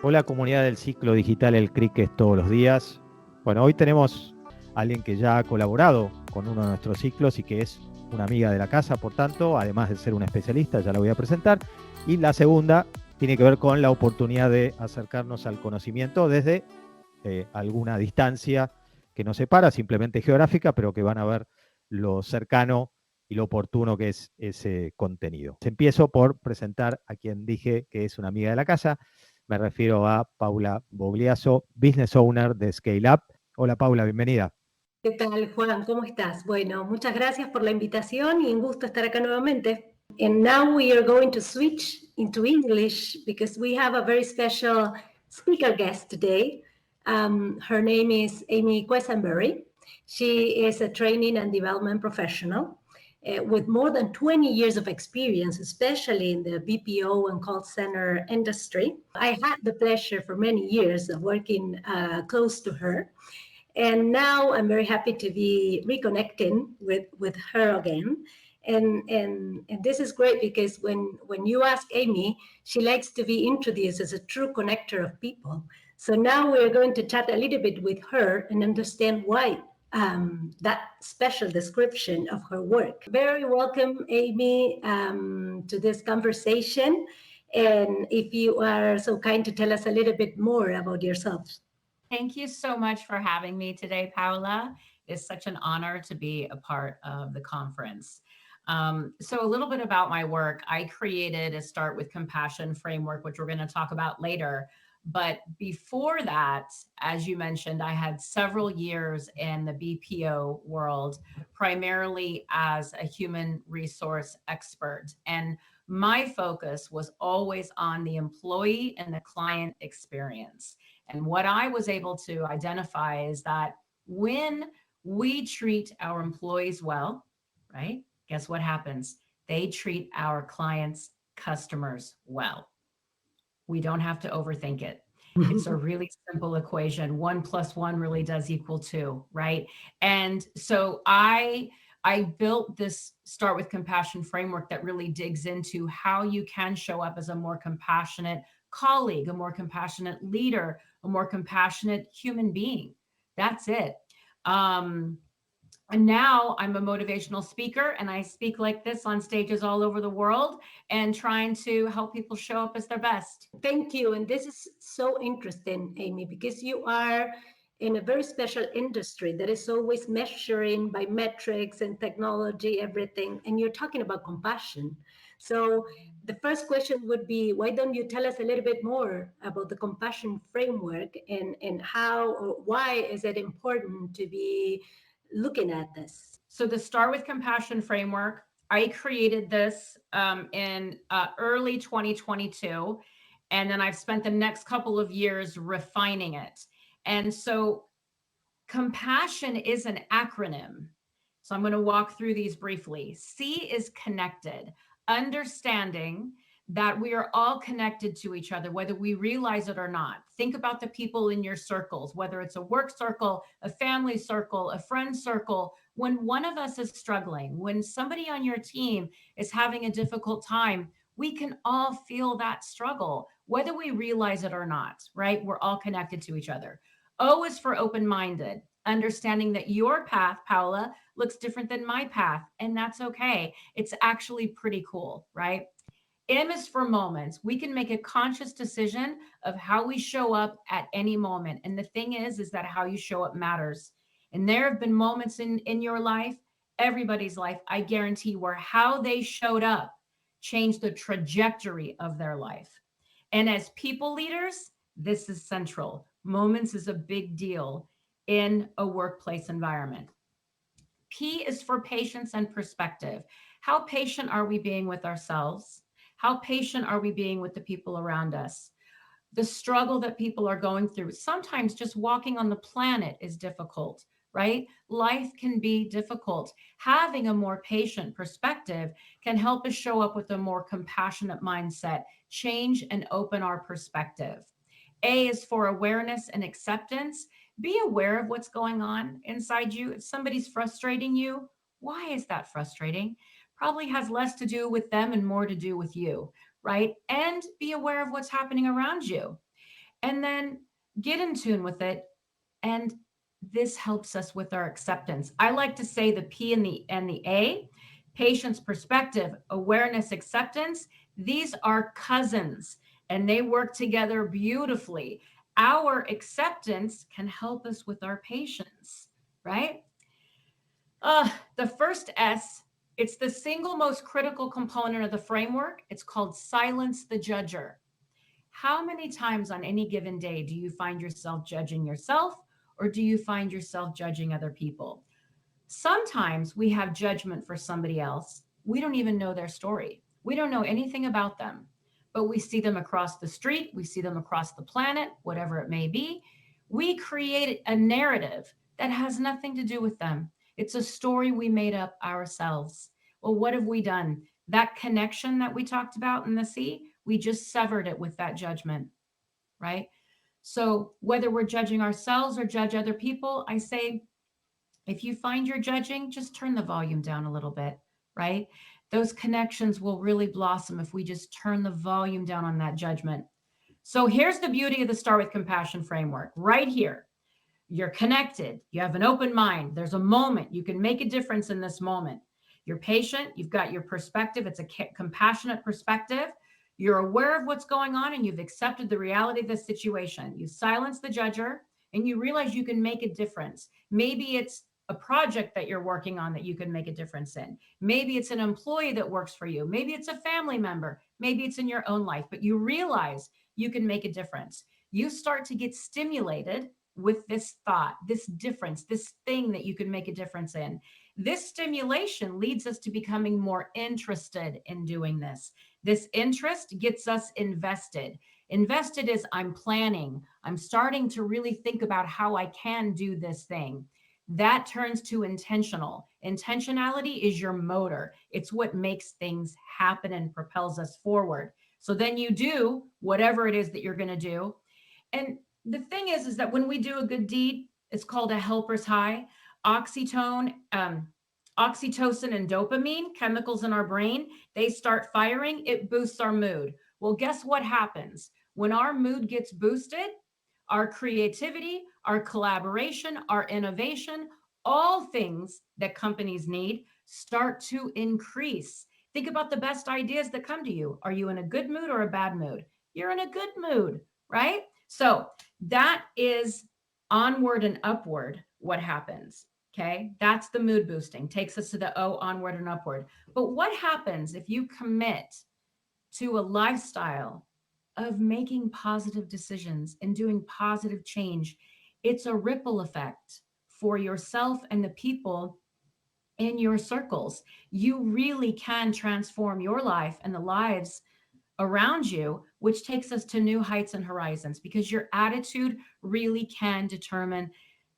Hola comunidad del ciclo digital, el CRIC es todos los días. Bueno, hoy tenemos a alguien que ya ha colaborado con uno de nuestros ciclos y que es una amiga de la casa, por tanto, además de ser una especialista, ya la voy a presentar. Y la segunda tiene que ver con la oportunidad de acercarnos al conocimiento desde alguna distancia que nos separa, simplemente geográfica, pero que van a ver lo cercano y lo oportuno que es ese contenido. Empiezo por presentar a quien dije que es una amiga de la casa. Me refiero a Paula Vogliazzo, Business Owner de Scale Up. Hola Paula, bienvenida. ¿Qué tal, Juan? ¿Cómo estás? Bueno, muchas gracias por la invitación y un gusto estar acá nuevamente. And now we are going to switch into English because we have a very special speaker guest today. Her name is Amy Quesenberry. She is a training and development professional with more than 20 years of experience, especially in the BPO and call center industry. I had the pleasure for many years of working close to her. And now I'm very happy to be reconnecting with her again. And this is great because when you ask Amy, she likes to be introduced as a true connector of people. So now we're going to chat a little bit with her and understand why that special description of her work. Very welcome, Amy, to this conversation. And if you are so kind to tell us a little bit more about yourself. Thank you so much for having me today, Paula. It's such an honor to be a part of the conference. So a little bit about my work. I created a Start with Compassion framework, which we're going to talk about later. But before that, as you mentioned, I had several years in the BPO world, primarily as a human resource expert. And my focus was always on the employee and the client experience. And what I was able to identify is that when we treat our employees well, right? Guess what happens? They treat our clients, customers well. We don't have to overthink it. It's a really simple equation. 1 + 1 really does equal 2, right? And so I built this Start with Compassion framework that really digs into how you can show up as a more compassionate colleague, a more compassionate leader, a more compassionate human being. That's it. And now I'm a motivational speaker and I speak like this on stages all over the world and trying to help people show up as their best. Thank you. And this is so interesting, Amy, because you are in a very special industry that is always measuring by metrics and technology, everything. And you're talking about compassion. So the first question would be, why don't you tell us a little bit more about the compassion framework and how or why is it important to be looking at this? So the Start with Compassion framework, I created this in early 2022. And then I've spent the next couple of years refining it. And so compassion is an acronym. So I'm going to walk through these briefly. C is connected, understanding that we are all connected to each other, whether we realize it or not. Think about the people in your circles, whether it's a work circle, a family circle, a friend circle. When one of us is struggling, when somebody on your team is having a difficult time, we can all feel that struggle, whether we realize it or not, right? We're all connected to each other. O is for open-minded, understanding that your path, Paula, looks different than my path, and that's okay. It's actually pretty cool, right? M is for moments. We can make a conscious decision of how we show up at any moment. And the thing is that how you show up matters. And there have been moments in your life, everybody's life, I guarantee, where how they showed up changed the trajectory of their life. And as people leaders, this is central. Moments is a big deal in a workplace environment. P is for patience and perspective. How patient are we being with ourselves? How patient are we being with the people around us? The struggle that people are going through. Sometimes just walking on the planet is difficult, right? Life can be difficult. Having a more patient perspective can help us show up with a more compassionate mindset, change and open our perspective. A is for awareness and acceptance. Be aware of what's going on inside you. If somebody's frustrating you, why is that frustrating? Probably has less to do with them and more to do with you, right? And be aware of what's happening around you. and then get in tune with it. And this helps us with our acceptance. I like to say the P and the A, patient's perspective, awareness, acceptance, these are cousins and they work together beautifully. Our acceptance can help us with our patience, right? The first S, it's the single most critical component of the framework. It's called silence the judger. How many times on any given day do you find yourself judging yourself, or do you find yourself judging other people? Sometimes we have judgment for somebody else. We don't even know their story. We don't know anything about them, but we see them across the street. We see them across the planet, whatever it may be. We create a narrative that has nothing to do with them. It's a story we made up ourselves. Well, what have we done? That connection that we talked about in the sea, we just severed it with that judgment, right? So whether we're judging ourselves or judge other people, I say, if you find you're judging, just turn the volume down a little bit, right? Those connections will really blossom if we just turn the volume down on that judgment. So here's the beauty of the Start with Compassion framework right here. You're connected. You have an open mind. There's a moment. You can make a difference in this moment. You're patient. You've got your perspective. It's a compassionate perspective. You're aware of what's going on and you've accepted the reality of the situation. You silence the judger and you realize you can make a difference. Maybe it's a project that you're working on that you can make a difference in. Maybe it's an employee that works for you. Maybe it's a family member. Maybe it's in your own life, but you realize you can make a difference. You start to get stimulated with this thought, this difference, this thing that you can make a difference in. This stimulation leads us to becoming more interested in doing this. This interest gets us invested. Invested is I'm planning. I'm starting to really think about how I can do this thing. That turns to intentional. Intentionality is your motor. It's what makes things happen and propels us forward. So then you do whatever it is that you're going to do. And the thing is that when we do a good deed, it's called a helper's high. Oxytocin and dopamine, chemicals in our brain, they start firing. It boosts our mood. Well, guess what happens? When our mood gets boosted, our creativity, our collaboration, our innovation, all things that companies need start to increase. Think about the best ideas that come to you. Are you in a good mood or a bad mood? You're in a good mood, right? So that is onward and upward what happens. Okay, that's the mood boosting, takes us to the O, onward and upward. But what happens if you commit to a lifestyle of making positive decisions and doing positive change? It's a ripple effect for yourself and the people in your circles. You really can transform your life and the lives around you, which takes us to new heights and horizons, because your attitude really can determine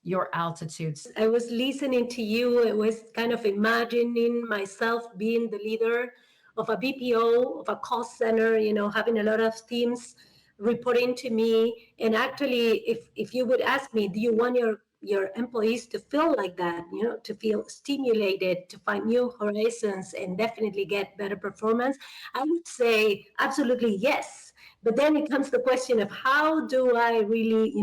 your altitudes. I was listening to you. I was kind of imagining myself being the leader of a BPO, of a call center, having a lot of teams reporting to me. And actually, if you would ask me, do you want your employees to feel like that, to feel stimulated, to find new horizons and definitely get better performance? I would say absolutely yes. But then it comes the question of how do I really,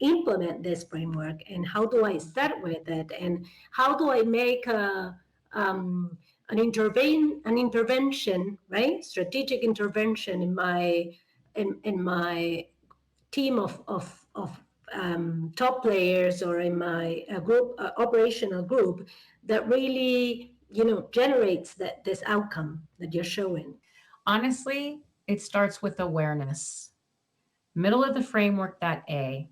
implement this framework, and how do I start with it, and how do I make an intervention, right? Strategic intervention in my team of top players, or in my group, operational group, that really generates this outcome that you're showing. Honestly, it starts with awareness. Middle of the framework, that A,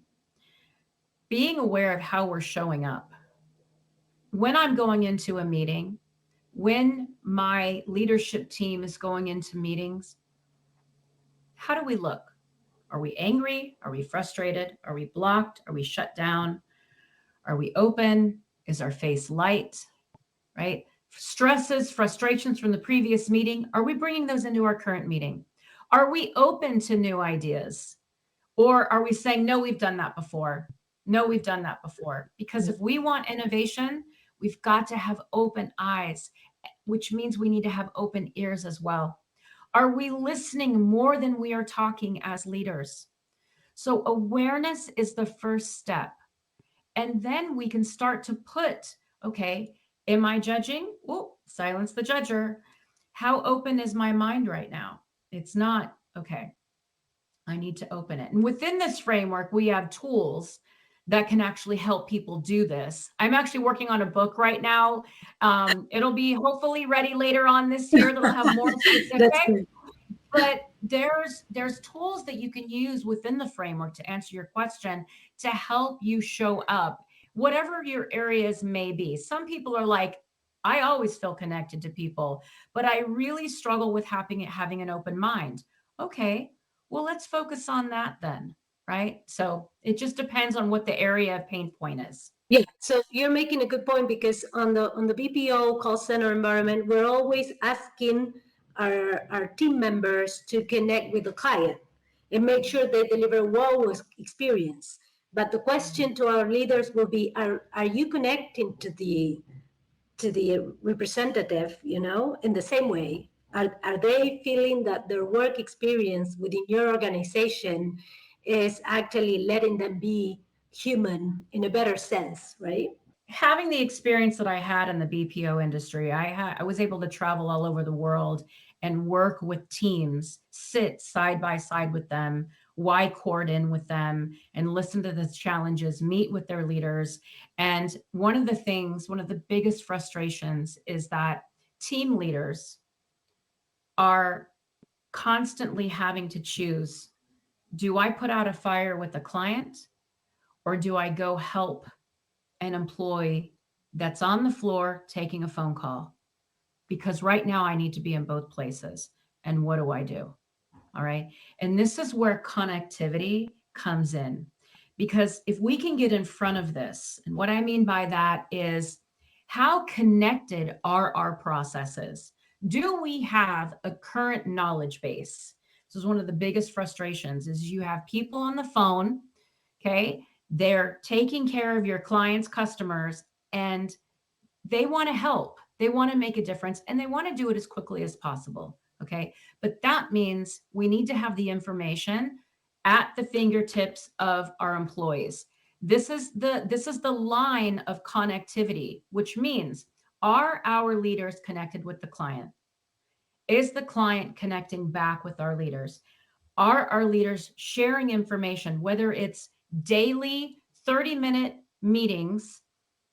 being aware of how we're showing up. When I'm going into a meeting, when my leadership team is going into meetings, how do we look? Are we angry? Are we frustrated? Are we blocked? Are we shut down? Are we open? Is our face light? Right? Stresses, frustrations from the previous meeting, are we bringing those into our current meeting? Are we open to new ideas? Or are we saying, no, we've done that before? No, we've done that before. Because if we want innovation, we've got to have open eyes, which means we need to have open ears as well. Are we listening more than we are talking as leaders? So awareness is the first step. And then we can start to put, okay, am I judging? Oh, silence the judger. How open is my mind right now? It's not. Okay, I need to open it. And within this framework, we have tools that can actually help people do this. I'm actually working on a book right now. It'll be hopefully ready later on this year. That'll have more That's specific. good. But there's tools that you can use within the framework to answer your question to help you show up, whatever your areas may be. Some people are like, I always feel connected to people, but I really struggle with having an open mind. Okay, well, let's focus on that then, right? So it just depends on what the area of pain point is. Yeah, so you're making a good point, because on the BPO call center environment, we're always asking our team members to connect with the client and make sure they deliver a wow experience. But the question to our leaders will be, are you connecting to the representative, in the same way? Are they feeling that their work experience within your organization is actually letting them be human in a better sense, right? Having the experience that I had in the BPO industry, I was able to travel all over the world and work with teams, sit side by side with them, cord in with them, and listen to the challenges, meet with their leaders. And one of the biggest frustrations is that team leaders are constantly having to choose, do I put out a fire with a client, or do I go help an employee that's on the floor taking a phone call? Because right now I need to be in both places. And what do I do? All right. And this is where connectivity comes in. Because if we can get in front of this, and what I mean by that is, how connected are our processes? Do we have a current knowledge base? This is one of the biggest frustrations, is you have people on the phone, okay? They're taking care of your clients, customers, and they want to help. They want to make a difference, and they want to do it as quickly as possible. Okay. But that means we need to have the information at the fingertips of our employees. This is the line of connectivity, which means, are our leaders connected with the client? Is the client connecting back with our leaders? Are our leaders sharing information, whether it's daily 30-minute meetings?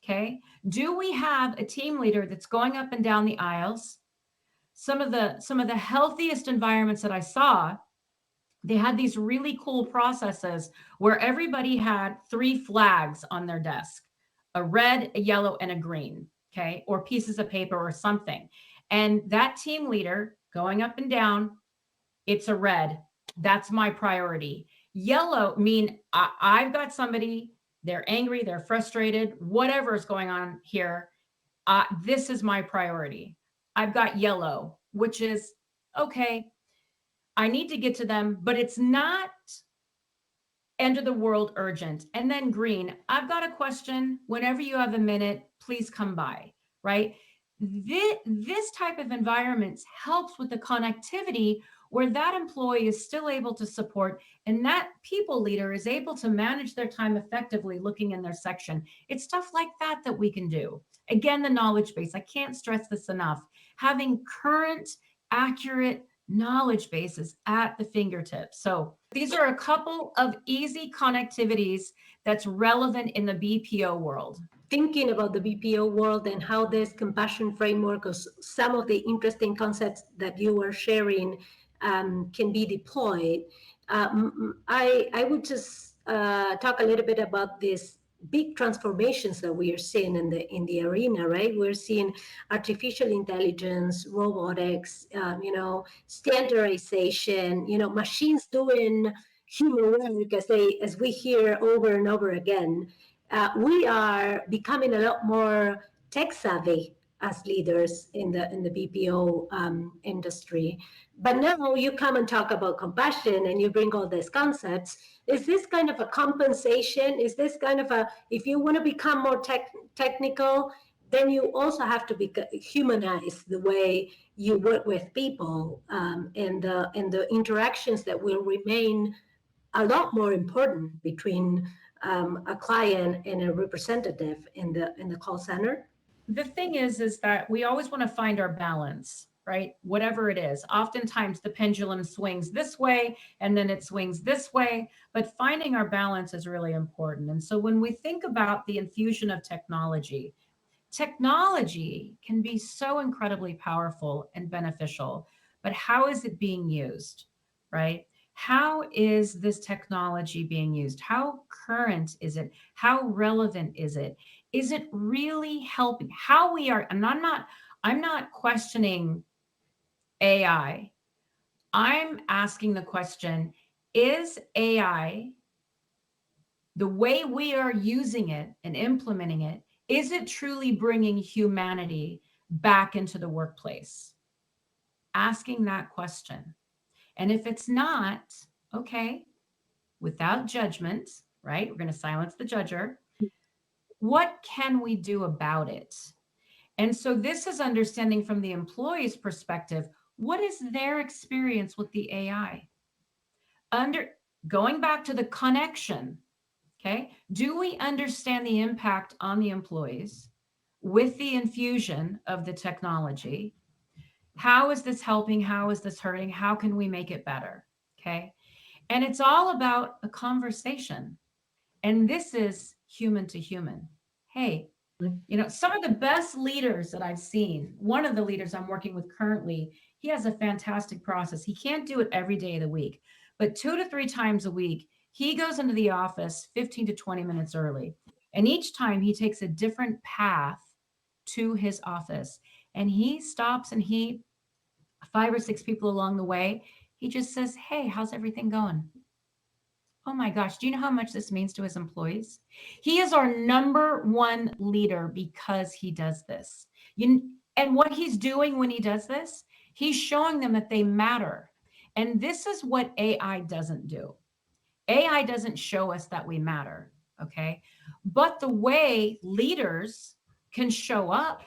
Okay. Do we have a team leader that's going up and down the aisles? Some of the healthiest environments that I saw, they had these really cool processes where everybody had 3 flags on their desk, a red, a yellow, and a green. Okay. Or pieces of paper or something. And that team leader going up and down, it's a red. That's my priority. Yellow mean I've got somebody, they're angry, they're frustrated, whatever is going on here. This is my priority. I've got yellow, which is, okay, I need to get to them, but it's not end of the world urgent. And then green, I've got a question. Whenever you have a minute, please come by, right? This type of environment helps with the connectivity, where that employee is still able to support, and that people leader is able to manage their time effectively, looking in their section. It's stuff like that that we can do. Again, the knowledge base. I can't stress this enough. Having current, accurate knowledge bases at the fingertips. So these are a couple of easy connectivities that's relevant in the BPO world. Thinking about the BPO world and how this compassion framework, or some of the interesting concepts that you were sharing, can be deployed. I would just talk a little bit about this big transformations that we are seeing in the arena, right? We're seeing artificial intelligence, robotics, standardization, machines doing human work, as we hear over and over again. We are becoming a lot more tech savvy as leaders in the BPO industry. But now you come and talk about compassion, and you bring all these concepts. Is this kind of a compensation? Is this kind of if you want to become more technical, then you also have to humanize the way you work with people, and the interactions that will remain a lot more important between a client and a representative in the call center? The thing is that we always want to find our balance, right? Whatever it is. Oftentimes the pendulum swings this way and then it swings this way, but finding our balance is really important. And so when we think about the infusion of technology, technology can be so incredibly powerful and beneficial, but how is it being used, right? How is this technology being used? How current is it? How relevant is it? Is it really helping? How we are, and I'm not questioning AI. I'm asking the question, is AI, the way we are using it and implementing it, is it truly bringing humanity back into the workplace? Asking that question. And if it's not, okay, without judgment, right? We're going to silence the judger. What can we do about it? And so this is understanding from the employee's perspective, what is their experience with the AI? Going back to the connection, okay? Do we understand the impact on the employees with the infusion of the technology? How is this helping? How is this hurting? How can we make it better? Okay. And it's all about a conversation. And this is human to human. Hey, some of the best leaders that I've seen, one of the leaders I'm working with currently, he has a fantastic process. He can't do it every day of the week, but 2 to 3 times a week, he goes into the office 15 to 20 minutes early. And each time he takes a different path to his office. And he stops and 5 or 6 people along the way, he just says, hey, how's everything going? Oh my gosh, do you know how much this means to his employees? He is our number one leader because he does this. And what he's doing when he does this, he's showing them that they matter. And this is what AI doesn't do. AI doesn't show us that we matter, okay? But the way leaders can show up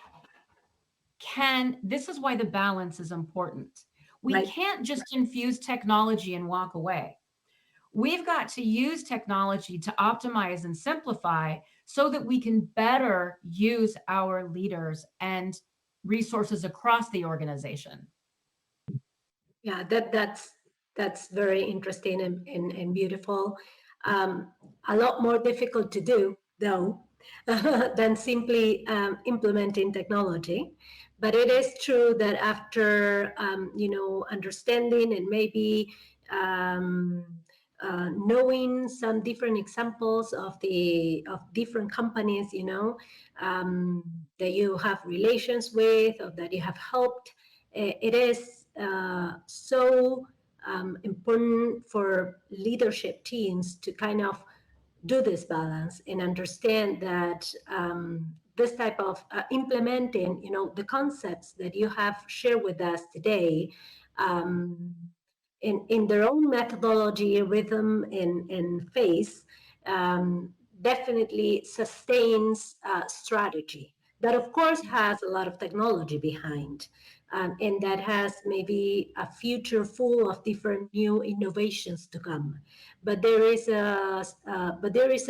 this is why the balance is important. We can't just infuse technology and walk away. We've got to use technology to optimize and simplify so that we can better use our leaders and resources across the organization. Yeah, that's very interesting and beautiful. A lot more difficult to do, though, than simply implementing technology. But it is true that after understanding and maybe knowing some different examples of different companies, that you have relations with or that you have helped, it is so important for leadership teams to kind of do this balance and understand that this type of implementing, the concepts that you have shared with us today, in their own methodology, rhythm, and phase, definitely sustains strategy that, of course, has a lot of technology behind, and that has maybe a future full of different new innovations to come. But there is a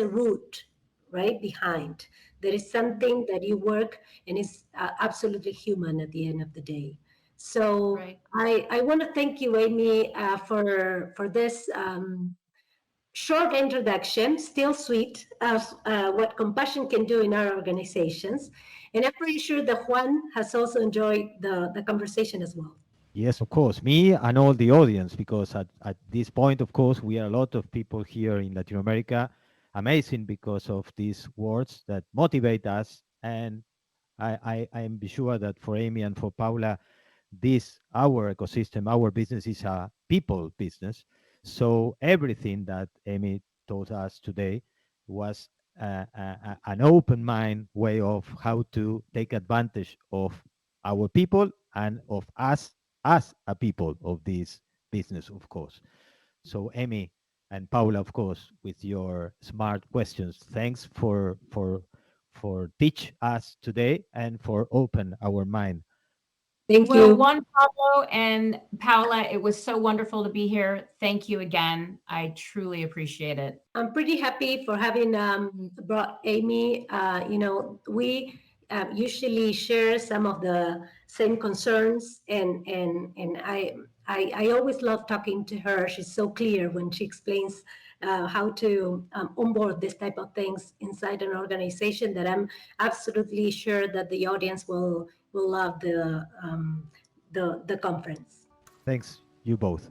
root right behind. There is something that you work and is absolutely human at the end of the day. So right. I want to thank you, Amy, for this short introduction, still sweet, of what compassion can do in our organizations. And I'm pretty sure that Juan has also enjoyed the conversation as well. Yes, of course, me and all the audience, because at this point, of course, we are a lot of people here in Latin America, amazing because of these words that motivate us. And I am sure that for Amy and for Paula, our ecosystem, our business is a people business. So everything that Amy told us today was an open mind way of how to take advantage of our people and of us as a people of this business, of course. So Amy and Paula, of course, with your smart questions, thanks for teach us today and for open our mind Thank Well, you. Juan, Pablo, and Paula, it was so wonderful to be here. Thank you again. I truly appreciate it. I'm pretty happy for having brought Amy. We usually share some of the same concerns, and I always love talking to her. She's so clear when she explains how to onboard this type of things inside an organization, that I'm absolutely sure that the audience will love the conference. Thanks, you both.